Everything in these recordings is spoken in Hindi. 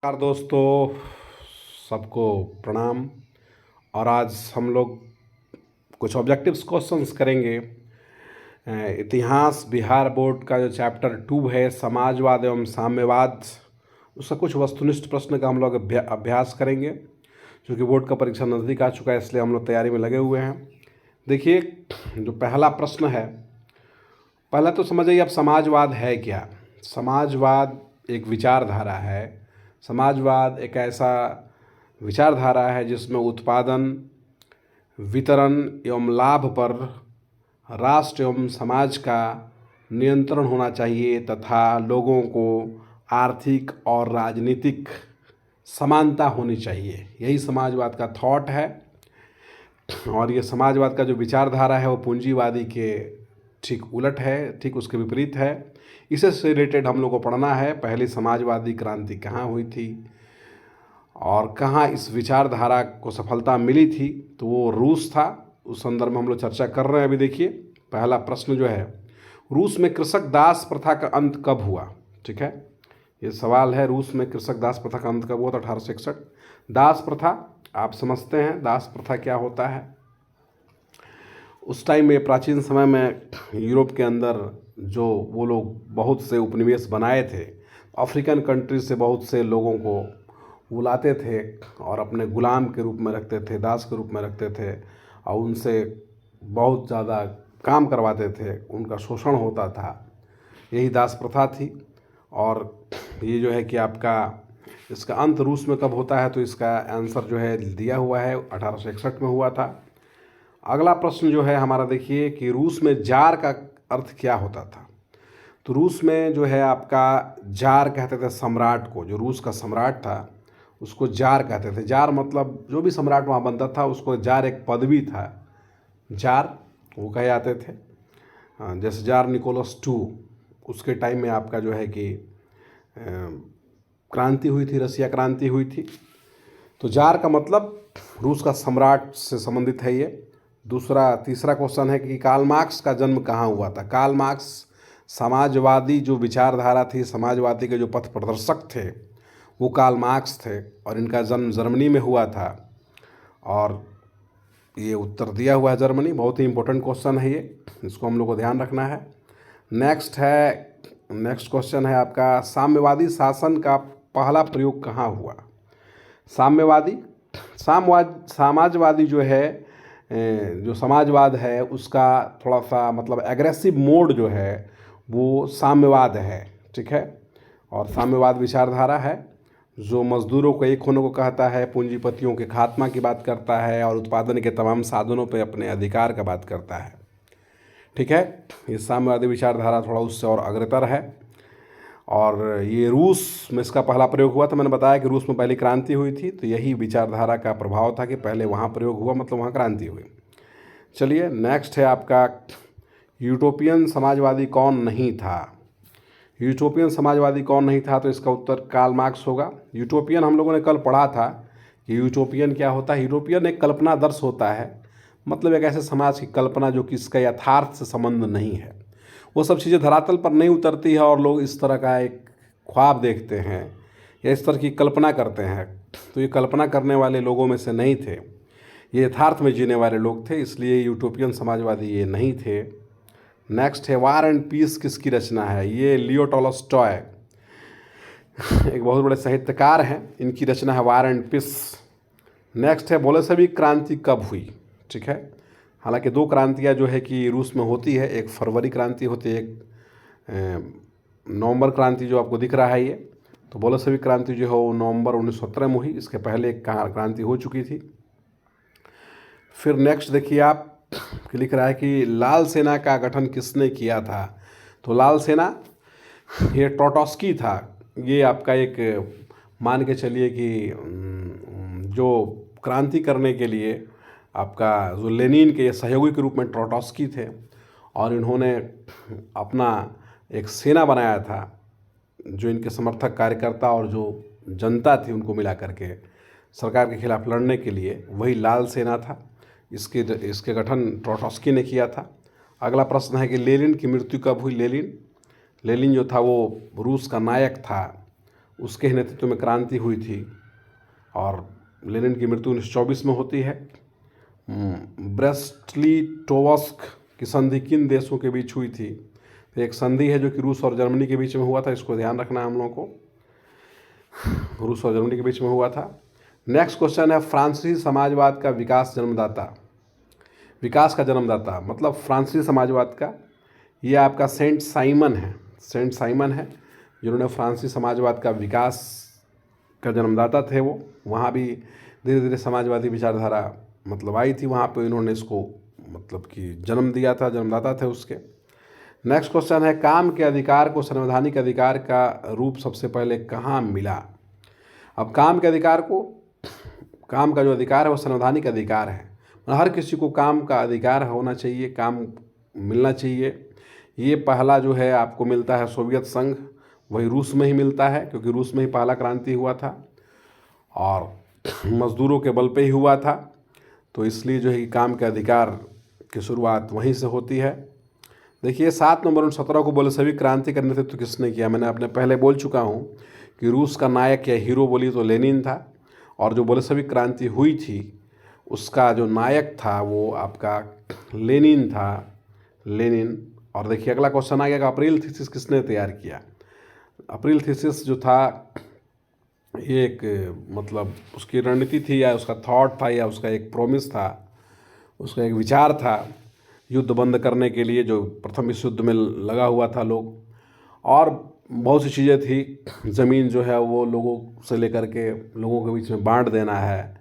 नमस्कार दोस्तों, सबको प्रणाम। और आज हम लोग कुछ ऑब्जेक्टिव्स क्वेश्चंस करेंगे। इतिहास बिहार बोर्ड का जो चैप्टर 2 है, समाजवाद एवं साम्यवाद, उसका कुछ वस्तुनिष्ठ प्रश्न का हम लोग अभ्यास करेंगे। क्योंकि बोर्ड का परीक्षा नज़दीक आ चुका है, इसलिए हम लोग तैयारी में लगे हुए हैं। देखिए, जो पहला प्रश्न है, पहला तो समझिए, अब समाजवाद है क्या। समाजवाद एक विचारधारा है। समाजवाद एक ऐसा विचारधारा है जिसमें उत्पादन, वितरण एवं लाभ पर राष्ट्र एवं समाज का नियंत्रण होना चाहिए तथा लोगों को आर्थिक और राजनीतिक समानता होनी चाहिए। यही समाजवाद का थॉट है। और ये समाजवाद का जो विचारधारा है वो पूंजीवादी के ठीक उलट है, ठीक उसके विपरीत है। इसे से रिलेटेड हम लोग को पढ़ना है, पहली समाजवादी क्रांति कहाँ हुई थी और कहाँ इस विचारधारा को सफलता मिली थी। तो वो रूस था। उस संदर्भ में हम लोग चर्चा कर रहे हैं। अभी देखिए, पहला प्रश्न जो है, रूस में कृषक दास प्रथा का अंत कब हुआ। ठीक है, ये सवाल है, रूस में कृषक दास प्रथा का अंत कब हुआ। तो 1861। दास प्रथा आप समझते हैं, दास प्रथा क्या होता है। उस टाइम में, प्राचीन समय में, यूरोप के अंदर जो वो लोग बहुत से उपनिवेश बनाए थे, अफ्रीकन कंट्रीज से बहुत से लोगों को बुलाते थे और अपने गुलाम के रूप में रखते थे, दास के रूप में रखते थे और उनसे बहुत ज़्यादा काम करवाते थे, उनका शोषण होता था। यही दास प्रथा थी। और ये जो है कि आपका इसका अंत रूस में कब होता है, तो इसका आंसर जो है दिया हुआ है, 1861 में हुआ था। अगला प्रश्न जो है हमारा, देखिए कि रूस में जार का अर्थ क्या होता था। तो रूस में जो है आपका जार कहते थे सम्राट को। जो रूस का सम्राट था उसको जार कहते थे। जार मतलब जो भी सम्राट वहाँ बनता था उसको जार एक पदवी था, जार वो कहे जाते थे। जैसे जार निकोलस टू, उसके टाइम में आपका जो है कि क्रांति हुई थी, रसिया क्रांति हुई थी। तो जार का मतलब रूस का सम्राट से संबंधित है ये। तीसरा क्वेश्चन है कि कार्ल मार्क्स का जन्म कहाँ हुआ था। कार्ल मार्क्स समाजवादी जो विचारधारा थी, समाजवादी के जो पथ प्रदर्शक थे, वो कार्ल मार्क्स थे और इनका जन्म जर्मनी में हुआ था। और ये उत्तर दिया हुआ है जर्मनी। बहुत ही इंपॉर्टेंट क्वेश्चन है ये, इसको हम लोग को ध्यान रखना है। नेक्स्ट क्वेश्चन है आपका, साम्यवादी शासन का पहला प्रयोग कहाँ हुआ। समाजवादी जो है, जो समाजवाद है उसका थोड़ा सा मतलब एग्रेसिव मोड जो है वो साम्यवाद है। ठीक है, और साम्यवाद विचारधारा है जो मजदूरों को एक होने को कहता है, पूंजीपतियों के खात्मा की बात करता है और उत्पादन के तमाम साधनों पर अपने अधिकार का बात करता है। ठीक है, ये साम्यवादी विचारधारा थोड़ा उससे और अग्रतर है। और ये रूस में इसका पहला प्रयोग हुआ था। मैंने बताया कि रूस में पहली क्रांति हुई थी, तो यही विचारधारा का प्रभाव था कि पहले वहाँ प्रयोग हुआ, मतलब वहाँ क्रांति हुई। चलिए, नेक्स्ट है आपका, यूटोपियन समाजवादी कौन नहीं था। यूटोपियन समाजवादी कौन नहीं था, तो इसका उत्तर कार्ल मार्क्स होगा। यूटोपियन हम लोगों ने कल पढ़ा था कि यूटोपियन क्या होता है। यूटोपियन एक कल्पनादर्श होता है, मतलब एक ऐसे समाज की कल्पना जो कि इसका यथार्थ से संबंध नहीं है। वो सब चीज़ें धरातल पर नहीं उतरती है और लोग इस तरह का एक ख्वाब देखते हैं या इस तरह की कल्पना करते हैं। तो ये कल्पना करने वाले लोगों में से नहीं थे, ये यथार्थ में जीने वाले लोग थे, इसलिए यूटोपियन समाजवादी ये नहीं थे। नेक्स्ट है, वार एंड पीस किसकी रचना है। ये लियो टॉलस्टॉय, एक बहुत बड़े साहित्यकार हैं, इनकी रचना है वार एंड पीस। नेक्स्ट है, बोल्शेविक क्रांति कब हुई। ठीक है, हालांकि दो क्रांतियां जो है कि रूस में होती है, एक फरवरी क्रांति होती है, एक नवंबर क्रांति जो आपको दिख रहा है ये। तो बोल्शेविक क्रांति जो है वो नवंबर 1917 में हुई। इसके पहले एक क्रांति हो चुकी थी। फिर नेक्स्ट देखिए, आप लिख रहा है कि लाल सेना का गठन किसने किया था। तो लाल सेना ये ट्रोट्स्की था। ये आपका एक, मान के चलिए कि जो क्रांति करने के लिए आपका जो लेनिन के सहयोगी के रूप में ट्रोट्स्की थे और इन्होंने अपना एक सेना बनाया था जो इनके समर्थक कार्यकर्ता और जो जनता थी उनको मिला करके सरकार के खिलाफ लड़ने के लिए, वही लाल सेना था। इसके गठन ट्रोट्स्की ने किया था। अगला प्रश्न है कि लेनिन की मृत्यु कब हुई। लेनिन जो था वो रूस का नायक था, उसके ही नेतृत्व में क्रांति हुई थी। और लेनिन की मृत्यु 1924 में होती है। ब्रेस्ट-लिटोव्स्क की संधि किन देशों के बीच हुई थी? तो एक संधि है जो कि रूस और जर्मनी के बीच में हुआ था, इसको ध्यान रखना है हम लोगों को, रूस और जर्मनी के बीच में हुआ था। नेक्स्ट क्वेश्चन है, फ्रांसीसी समाजवाद का विकास का जन्मदाता मतलब फ्रांसीसी समाजवाद का, ये आपका सेंट साइमन है जिन्होंने फ्रांसीसी समाजवाद का विकास का जन्मदाता थे। वो वहाँ भी धीरे धीरे समाजवादी विचारधारा मतलब आई थी, वहाँ पे इन्होंने इसको मतलब कि जन्म दिया था, जन्मदाता थे उसके। नेक्स्ट क्वेश्चन है, काम के अधिकार को संवैधानिक अधिकार का रूप सबसे पहले कहाँ मिला? अब काम का जो अधिकार है वो संवैधानिक अधिकार है, हर किसी को काम का अधिकार होना चाहिए, काम मिलना चाहिए। ये पहला जो है आपको मिलता है सोवियत संघ, वही रूस में ही मिलता है, क्योंकि रूस में ही पहला क्रांति हुआ था और मजदूरों के बल पे ही हुआ था, तो इसलिए जो है कि काम के अधिकार की शुरुआत वहीं से होती है। देखिए 7 नवंबर 1917 को बोल्शेविक क्रांति का नेतृत्व किसने किया? मैंने अपने पहले बोल चुका हूँ कि रूस का नायक या हीरो बोली तो लेनिन था, और जो बोल्शेविक क्रांति हुई थी उसका जो नायक था वो आपका लेनिन था, लेनिन। और देखिए अगला क्वेश्चन आ गया, अप्रैल थीसिस किसने तैयार किया? अप्रैल थीसिस जो था ये एक मतलब उसकी रणनीति थी या उसका थॉट था या उसका एक प्रॉमिस था, उसका एक विचार था युद्ध बंद करने के लिए, जो प्रथम विश्व युद्ध में लगा हुआ था लोग, और बहुत सी चीज़ें थी। ज़मीन जो है वो लोगों से लेकर के लोगों के बीच में बांट देना है,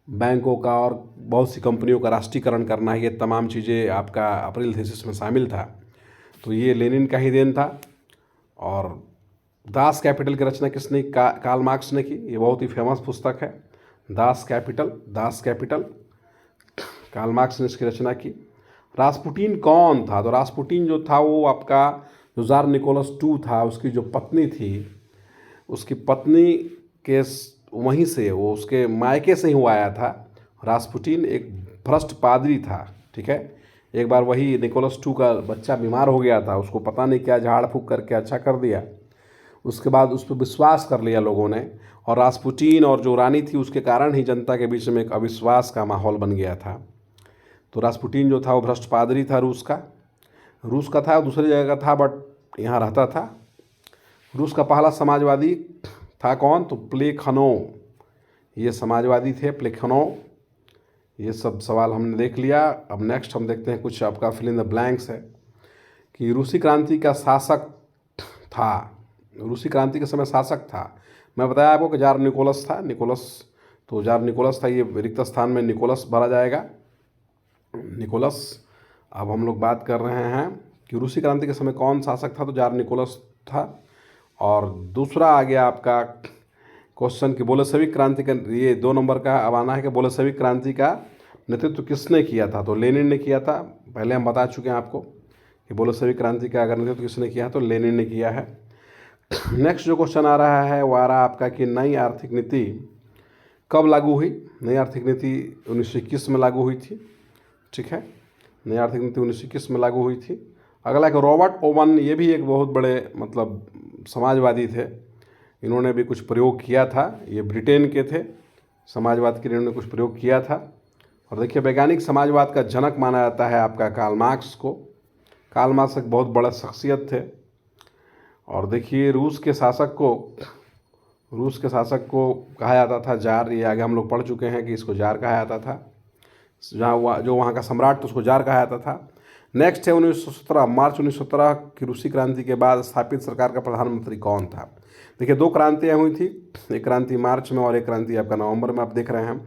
बैंकों का और बहुत सी कंपनियों का राष्ट्रीयकरण करना है, ये तमाम चीज़ें आपका अप्रैल थीसिस में शामिल था। तो ये लेनिन का ही देन था। और दास कैपिटल की रचना किसने? कार्ल मार्क्स ने की। ये बहुत ही फेमस पुस्तक है, दास कैपिटल कार्ल मार्क्स ने इसकी रचना की। रास्पुटिन कौन था? तो रास्पुटिन जो था वो आपका जो ज़ार निकोलस II था उसकी जो पत्नी थी, उसकी पत्नी के वहीं से वो उसके मायके से ही वो आया था। रास्पुटिन एक भ्रष्ट पादरी था, ठीक है। एक बार वही निकोलस II का बच्चा बीमार हो गया था, उसको पता नहीं क्या झाड़ फूँक करके अच्छा कर दिया, उसके बाद उस पर विश्वास कर लिया लोगों ने, और रास्पुटिन और जो रानी थी उसके कारण ही जनता के बीच में एक अविश्वास का माहौल बन गया था। तो रास्पुटिन जो था वो भ्रष्ट पादरी था, रूस का था, दूसरी जगह का था, बट यहाँ रहता था। रूस का पहला समाजवादी था कौन? तो प्लेखनोव, ये समाजवादी थे, प्लेखनोव। ये सब सवाल हमने देख लिया। अब नेक्स्ट हम देखते हैं कुछ आपका फिल इन द ब्लैंक्स है कि रूसी क्रांति का शासक था, रूसी क्रांति के समय शासक था। मैं बताया आपको कि जार निकोलस था, तो जार निकोलस था, ये रिक्त स्थान में निकोलस भरा जाएगा, निकोलस। अब हम लोग बात कर रहे हैं कि रूसी क्रांति के समय कौन शासक था, तो जार निकोलस था। और दूसरा आ गया आपका क्वेश्चन कि बोल्शेविक क्रांति का, ये 2 नंबर का अब आना है कि बोल्शेविक क्रांति का नेतृत्व किसने किया था? तो लेनिन ने किया था। पहले हम बता चुके हैं आपको कि बोल्शेविक क्रांति का अगर नेतृत्व किसने किया है तो लेनिन ने किया है। नेक्स्ट जो क्वेश्चन आ रहा है वो आ रहा है आपका कि नई आर्थिक नीति कब लागू हुई? नई आर्थिक नीति 1921 में लागू हुई थी, ठीक है। नई आर्थिक नीति 1921 में लागू हुई थी। अगला एक रॉबर्ट ओवन, ये भी एक बहुत बड़े मतलब समाजवादी थे, इन्होंने भी कुछ प्रयोग किया था। ये ब्रिटेन के थे, समाजवाद के लिए इन्होंने कुछ प्रयोग किया था। और देखिए वैज्ञानिक समाजवाद का जनक माना जाता है आपका कार्ल मार्क्स को। कार्ल मार्क्स एक बहुत बड़ा शख्सियत थे। और देखिए रूस के शासक को कहा जाता था जार, ये आगे हम लोग पढ़ चुके हैं कि इसको जार कहा जाता था, जो वहाँ का सम्राट था उसको जार कहा जाता था। नेक्स्ट है 1917, मार्च 1917 की रूसी क्रांति के बाद स्थापित सरकार का प्रधानमंत्री कौन था? देखिए 2 क्रांतियाँ हुई थी, एक क्रांति मार्च में और एक क्रांति आपका नवंबर में, आप देख रहे हैं।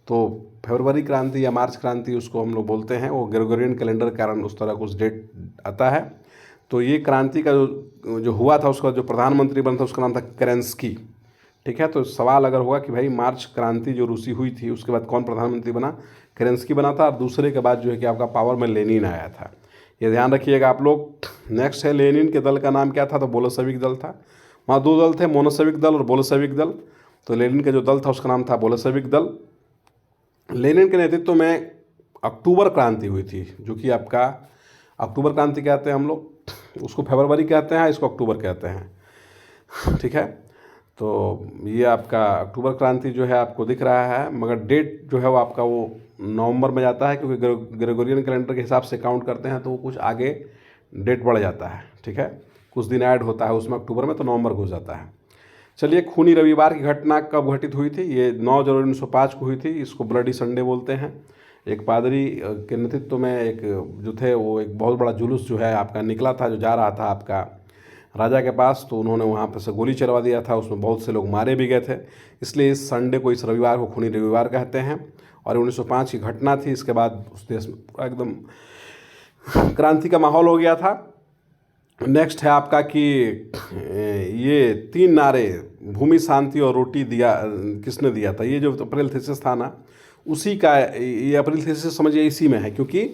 तो फरवरी क्रांति या मार्च क्रांति उसको हम लोग बोलते हैं, वो ग्रेगोरियन कैलेंडर के कारण उस तरह कुछ डेट आता है। तो ये क्रांति का जो हुआ था उसका जो प्रधानमंत्री बना था उसका नाम था केरेंस्की, ठीक है। तो सवाल अगर होगा कि भाई मार्च क्रांति जो रूसी हुई थी उसके बाद कौन प्रधानमंत्री बना? केरेंस्की बना था, और दूसरे के बाद जो है कि आपका पावर में लेनिन आया था, ये ध्यान रखिएगा आप लोग। नेक्स्ट है लेनिन के दल का नाम क्या था? तो बोल्शेविक दल था। वहाँ 2 दल थे, मोनोशेविक दल और बोल्शेविक दल। तो लेनिन का जो दल था उसका नाम था बोल्शेविक दल। लेनिन के नेतृत्व में अक्टूबर क्रांति हुई थी, जो कि आपका अक्टूबर क्रांति कहते हैं हम लोग, उसको फरवरी कहते हैं, इसको अक्टूबर कहते हैं, ठीक है। तो ये आपका अक्टूबर क्रांति जो है आपको दिख रहा है, मगर डेट जो है वो आपका वो नवंबर में जाता है, क्योंकि ग्रेगोरियन कैलेंडर के हिसाब से काउंट करते हैं तो वो कुछ आगे डेट बढ़ जाता है। ठीक है, कुछ दिन ऐड होता है उसमें अक्टूबर में, तो नवंबर घुस जाता है। चलिए, खूनी रविवार की घटना कब घटित हुई थी? ये 9 जनवरी 1905 को हुई थी। इसको ब्लडी संडे बोलते हैं। एक पादरी के नेतृत्व में एक जो थे वो एक बहुत बड़ा जुलूस जो है आपका निकला था, जो जा रहा था आपका राजा के पास, तो उन्होंने वहाँ पर से गोली चलवा दिया था। उसमें बहुत से लोग मारे भी गए थे, इसलिए इस संडे को, इस रविवार को खूनी रविवार कहते हैं। और 1905 की घटना थी। इसके बाद उस देश में एकदम क्रांति का माहौल हो गया था। नेक्स्ट है आपका कि ये 3 नारे, भूमि, शांति और रोटी, दिया किसने दिया था? ये जो अप्रैल थीसिस था ना, उसी का ये अप्रैल थीसिस समझिए इसी में है, क्योंकि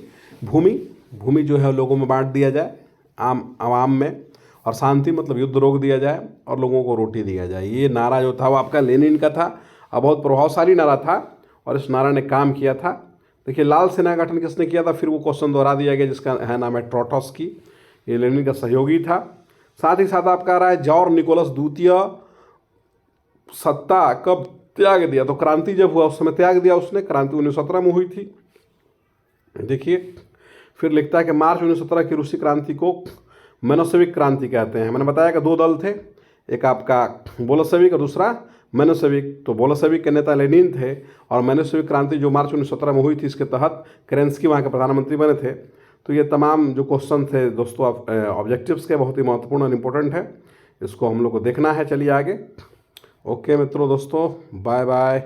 भूमि जो है लोगों में बांट दिया जाए, आवाम में, और शांति मतलब युद्ध रोक दिया जाए, और लोगों को रोटी दिया जाए। ये नारा जो था वो आपका लेनिन का था, और बहुत प्रभावशाली नारा था, और इस नारा ने काम किया था। देखिए, लाल सेना का गठन किसने किया था? फिर वो क्वेश्चन दोहरा दिया गया, जिसका है नाम है ट्रोट्स्की। ये लेनिन का सहयोगी था। साथ ही साथ आपका आ रहा है जॉर्ज निकोलस द्वितीय सत्ता कब त्याग दिया? तो क्रांति जब हुआ उस समय त्याग दिया उसने। क्रांति 1917 में हुई थी। देखिए, फिर लिखता है कि मार्च 1917 की रूसी क्रांति को मेनोसेविक क्रांति कहते हैं। मैंने बताया कि 2 दल थे, एक आपका बोल्शेविक और दूसरा मेनोसेविक। तो बोल्शेविक के नेता लेनिन थे, और मेनोसेविक क्रांति जो मार्च 1917 में हुई थी, इसके तहत केरेंस्की वहाँ के प्रधानमंत्री बने थे। तो ये तमाम जो क्वेश्चन थे दोस्तों ऑब्जेक्टिव्स के, बहुत ही महत्वपूर्ण और इम्पोर्टेंट है। इसको हम लोग को देखना है। चलिए आगे। ओके मित्रों, दोस्तों, बाय बाय।